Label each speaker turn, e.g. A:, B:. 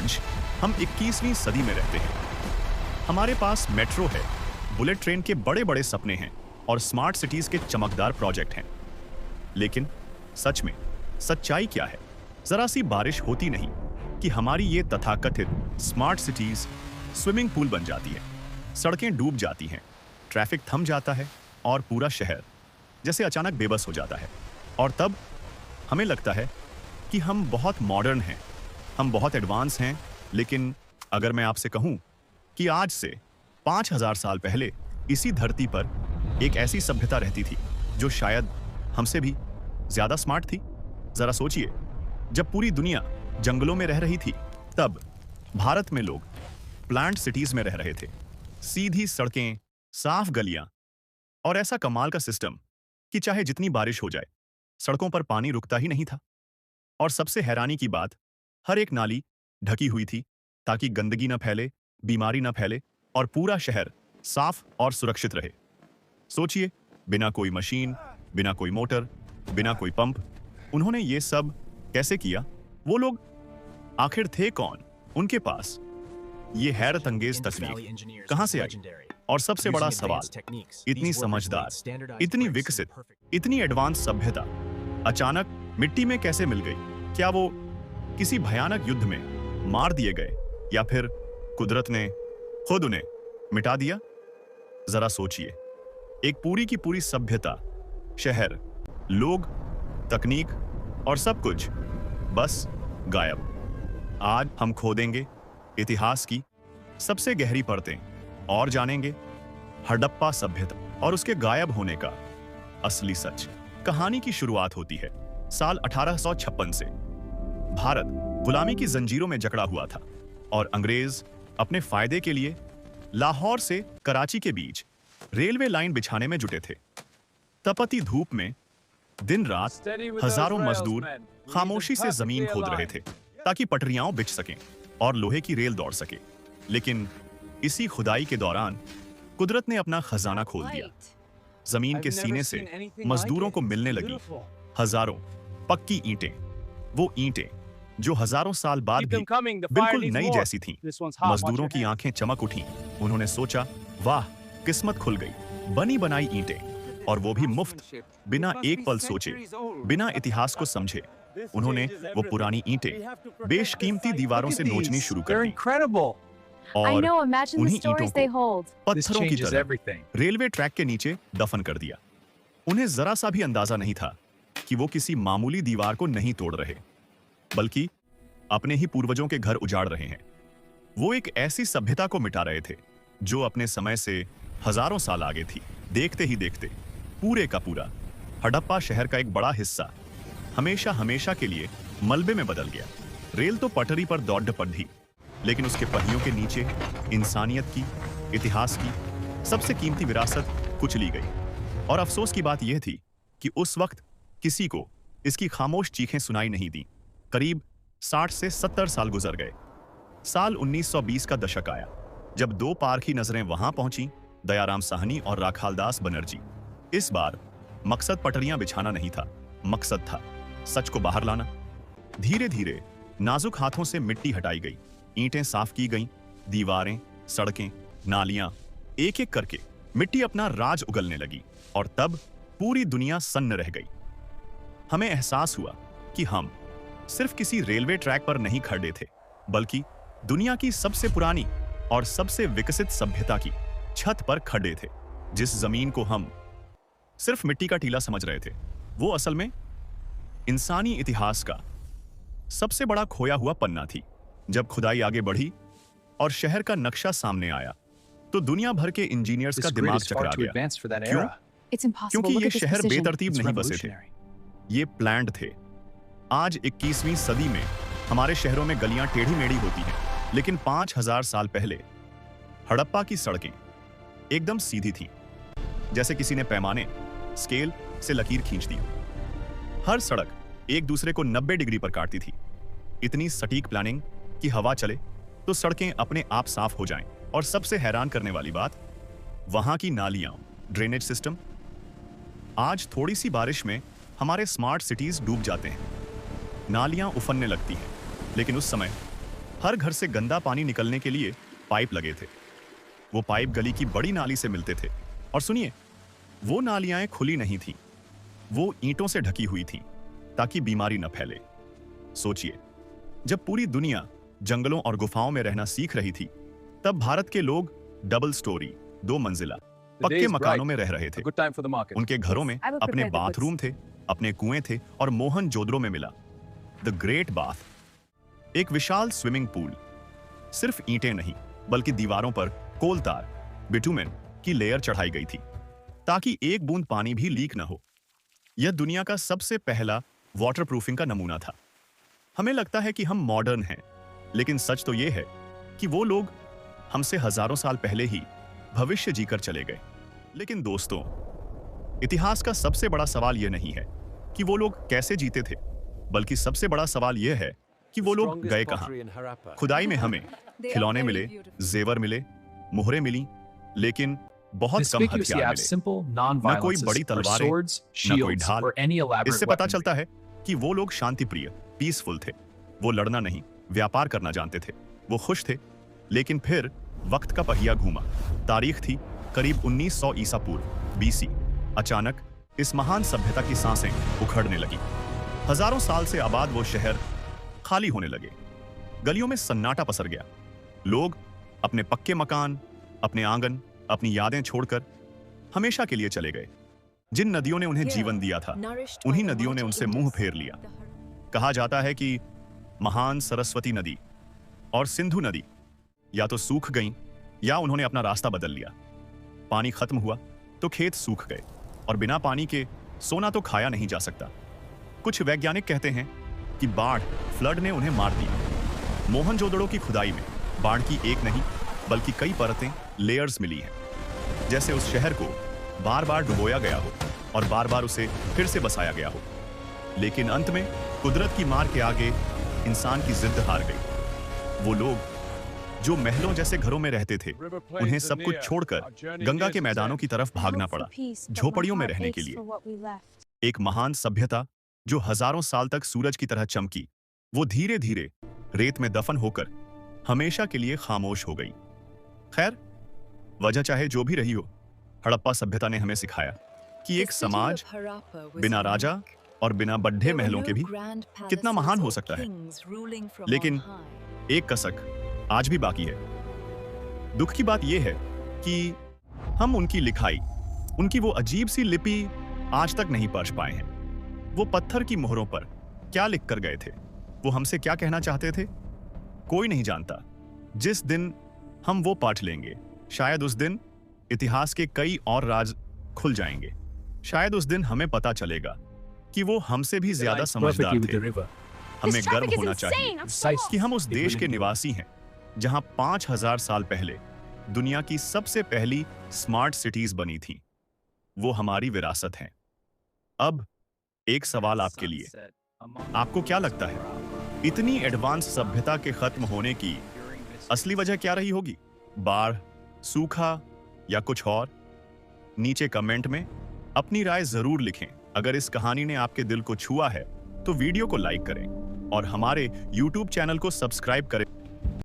A: आज हम 21वीं सदी में रहते हैं। हमारे पास मेट्रो है, बुलेट ट्रेन के बड़े बड़े सपने हैं और स्मार्ट सिटीज के चमकदार प्रोजेक्ट हैं। लेकिन सच में सच्चाई क्या है? जरा सी बारिश होती नहीं कि हमारी ये तथाकथित स्मार्ट सिटीज स्विमिंग पूल बन जाती है, सड़कें डूब जाती हैं, ट्रैफिक थम जाता है और पूरा शहर जैसे अचानक बेबस हो जाता है। और तब हमें लगता है कि हम बहुत मॉडर्न हैं, हम बहुत एडवांस हैं। लेकिन अगर मैं आपसे कहूं कि आज से 5000 साल पहले इसी धरती पर एक ऐसी सभ्यता रहती थी जो शायद हमसे भी ज्यादा स्मार्ट थी। जरा सोचिए, जब पूरी दुनिया जंगलों में रह रही थी, तब भारत में लोग प्लांट सिटीज में रह रहे थे। सीधी सड़कें, साफ गलियां और ऐसा कमाल का सिस्टम कि चाहे जितनी बारिश हो जाए, सड़कों पर पानी रुकता ही नहीं था। और सबसे हैरानी की बात, हर एक नाली ढकी हुई थी ताकि गंदगी न फैले, बीमारी न फैले और पूरा शहर साफ और सुरक्षित रहे। सोचिए, बिना कोई मशीन, बिना कोई मोटर, बिना कोई पंप, उन्होंने ये सब कैसे किया? वो लोग आखिर थे कौन? उनके पास ये हैरत अंगेज तकनीक कहां से आई? और सबसे बड़ा सवाल, इतनी समझदार, इतनी विकसित, इतनी एडवांस सभ्यता अचानक मिट्टी में कैसे मिल गई? क्या वो किसी भयानक युद्ध में मार दिए गए या फिर कुदरत ने खुद उन्हें मिटा दिया? जरा सोचिए, एक पूरी की पूरी सभ्यता, शहर, लोग, तकनीक और सब कुछ बस गायब। आज हम खोदेंगे इतिहास की सबसे गहरी परतें और जानेंगे हड़प्पा सभ्यता और उसके गायब होने का असली सच। कहानी की शुरुआत होती है साल 1856 से। भारत गुलामी की जंजीरों में जकड़ा हुआ था और अंग्रेज अपने फायदे के लिए लाहौर से कराची के बीच रेलवे लाइन बिछाने में जुटे थे। तपती धूप में दिन रात हजारों मजदूर खामोशी से जमीन खोद रहे थे ताकि पटरियां बिछ सकें और लोहे की रेल दौड़ सके। लेकिन इसी खुदाई के दौरान कुदरत ने अपना खजाना खोल दिया। जमीन के सीने से मजदूरों को मिलने लगी हजारों पक्की ईंटें, वो ईंटें जो हजारों साल बाद भी बिल्कुल नई जैसी थीं। मजदूरों की आंखें चमक उठीं। उन्होंने सोचा, वाह, किस्मत खुल गई। बनी बनाई ईंटें, और वो भी मुफ्त, बिना एक पल सोचे, बिना इतिहास को समझे। उन्होंने वो पुरानी ईंटें बेशकीमती दीवारों से नोचनी शुरू कर दी और उन्हीं ईंटों को पत्थरों की तरह रेलवे ट्रैक के नीचे दफन कर दिया। उन्हें जरा सा भी अंदाजा नहीं था कि वो किसी मामूली दीवार को नहीं तोड़ रहे, बल्कि अपने ही पूर्वजों के घर उजाड़ रहे हैं। वो एक ऐसी सभ्यता को मिटा रहे थे जो अपने समय से हजारों साल आगे थी। देखते ही देखते पूरे का पूरा हड़प्पा शहर का एक बड़ा हिस्सा हमेशा हमेशा के लिए मलबे में बदल गया। रेल तो पटरी पर दौड़ ढी, लेकिन उसके पहियों के नीचे इंसानियत की, इतिहास की सबसे कीमती विरासत कुचली गई। और अफसोस की बात यह थी कि उस वक्त किसी को इसकी खामोश चीखें सुनाई नहीं दी। करीब 60 से 70 साल गुजर गए। साल 1920 का दशक आया, जब दो पारखी नजरें वहां पहुंची, दयाराम साहनी और राखालदास बनर्जी। इस बार मकसद पटरियां बिछाना नहीं था, मकसद था सच को बाहर लाना। धीरे धीरे नाजुक हाथों से मिट्टी हटाई गई, ईंटें साफ की गईं, दीवारें, सड़कें, नालियां, एक एक करके मिट्टी अपना राज उगलने लगी। और तब पूरी दुनिया सन्न रह गई। हमें एहसास हुआ कि हम सिर्फ किसी रेलवे ट्रैक पर नहीं खड़े थे, बल्कि दुनिया की सबसे पुरानी और सबसे विकसित सभ्यता की छत पर खड़े थे। जिस जमीन को हम सिर्फ मिट्टी का टीला समझ रहे थे, वो असल में इंसानी इतिहास का सबसे बड़ा खोया हुआ पन्ना थी। जब खुदाई आगे बढ़ी और शहर का नक्शा सामने आया, तो दुनिया भर के इंजीनियर्स का दिमाग चकरा गया। क्यों? क्योंकि ये शहर बेतरतीब नहीं बसे थे, ये प्लान्ड थे। आज 21वीं सदी में हमारे शहरों में गलियां टेढ़ी मेढ़ी होती हैं, लेकिन 5000 साल पहले हड़प्पा की सड़कें एकदम सीधी थीं, जैसे किसी ने पैमाने, स्केल से लकीर खींच दी। हर सड़क एक दूसरे को 90 डिग्री पर काटती थी। इतनी सटीक प्लानिंग कि हवा चले तो सड़कें अपने आप साफ हो जाएं। और सबसे हैरान करने वाली बात, वहां की नालियां, ड्रेनेज सिस्टम। आज थोड़ी सी बारिश में हमारे स्मार्ट सिटीज डूब जाते हैं, नालियां उफनने लगती हैं, लेकिन उस समय हर घर से गंदा पानी निकलने के लिए पाइप लगे थे। वो पाइप गली की बड़ी नाली से मिलते थे। और सुनिए, वो नालियां खुली नहीं थीं, वो ईंटों से ढकी हुई थीं ताकि बीमारी न फैले। सोचिए, जब पूरी दुनिया जंगलों और गुफाओं में रहना सीख रही थी, तब भारत के लोग डबल स्टोरी, 2 मंजिला पक्के मकानों में रह रहे थे। उनके घरों में अपने बाथरूम थे, अपने कुएं थे और मोहनजोदड़ो में मिला द ग्रेट बाथ, एक विशाल स्विमिंग पूल। सिर्फ ईंटें नहीं, बल्कि दीवारों पर कोल तार, बिटुमेन की लेयर चढ़ाई गई थी ताकि एक बूंद पानी भी लीक न हो। यह दुनिया का सबसे पहला वाटरप्रूफिंग का नमूना था। हमें लगता है कि हम मॉडर्न हैं, लेकिन सच तो यह है कि वो लोग हमसे हजारों साल पहले ही भविष्य जीकर चले गए। लेकिन दोस्तों, इतिहास का सबसे बड़ा सवाल यह नहीं है कि वो लोग कैसे जीते थे, बल्कि सबसे बड़ा सवाल यह है कि वो लोग गए कहां। खुदाई में हमें खिलौने मिले, जेवर मिले, मुहरें मिली, लेकिन बहुत कम हथियार मिले। न कोई बड़ी तलवारें, न कोई ढाल। इससे पता चलता है कि वो लोग शांतिप्रिय, पीसफुल थे। वो लड़ना नहीं, व्यापार करना जानते थे। वो खुश थे। लेकिन फिर वक्त का पहिया घूमा। तारीख थी करीब 1900 ईसा पूर्व, बीसी। अचानक इस महान सभ्यता की सांसें उखड़ने लगी। हजारों साल से आबाद वो शहर खाली होने लगे। गलियों में सन्नाटा पसर गया। लोग अपने पक्के मकान, अपने आंगन, अपनी यादें छोड़कर हमेशा के लिए चले गए। जिन नदियों ने उन्हें जीवन दिया था, उन्हीं नदियों ने उनसे मुंह फेर लिया। कहा जाता है कि महान सरस्वती नदी और सिंधु नदी या तो सूख गईं या उन्होंने अपना रास्ता बदल लिया। पानी खत्म हुआ तो खेत सूख गए, और बिना पानी के सोना तो खाया नहीं जा सकता। कुछ वैज्ञानिक कहते हैं कि बाढ़, फ्लड ने उन्हें मार दिया। मोहनजोदड़ो की खुदाई में बाढ़ की एक नहीं, बल्कि कई परतें, लेयर्स मिली हैं। जैसे उस शहर को बार बार डुबोया गया हो और बार बार उसे फिर से बसाया गया हो। लेकिन अंत में कुदरत की मार के आगे इंसान की जिद्द हार गई। वो लोग जो महलों जैसे घरों में रहते थे, उन्हें सब कुछ छोड़कर गंगा के मैदानों की तरफ भागना पड़ा, झोपड़ियों में रहने के लिए। एक महान सभ्यता जो हजारों साल तक सूरज की तरह चमकी, वो धीरे धीरे रेत में दफन होकर हमेशा के लिए खामोश हो गई। खैर, वजह चाहे जो भी रही हो, हड़प्पा सभ्यता ने हमें सिखाया कि एक समाज बिना राजा और बिना बड्ढे महलों के भी कितना महान हो सकता है। लेकिन एक कसक आज भी बाकी है। दुख की बात यह है कि हम उनकी लिखाई, उनकी वो अजीब सी लिपि आज तक नहीं पढ़ पाए हैं। वो पत्थर की मोहरों पर क्या लिख कर गए थे, वो हमसे क्या कहना चाहते थे, कोई नहीं जानता। जिस दिन हम वो पाठ लेंगे, शायद उस दिन इतिहास के कई और राज खुल जाएंगे। शायद उस दिन हमें पता चलेगा कि वो हमसे भी ज्यादा समझदार थे। हमें गर्व होना चाहिए कि हम उस देश के निवासी हैं जहां 5000 साल पहले दुनिया की सबसे पहली स्मार्ट सिटीज बनी थी। वो हमारी विरासत है। अब एक सवाल आपके लिए, आपको क्या लगता है, इतनी एडवांस सभ्यता के खत्म होने की असली वजह क्या रही होगी? बाढ़, सूखा या कुछ और? नीचे कमेंट में अपनी राय जरूर लिखें। अगर इस कहानी ने आपके दिल को छुआ है तो वीडियो को लाइक करें और हमारे YouTube चैनल को सब्सक्राइब करें।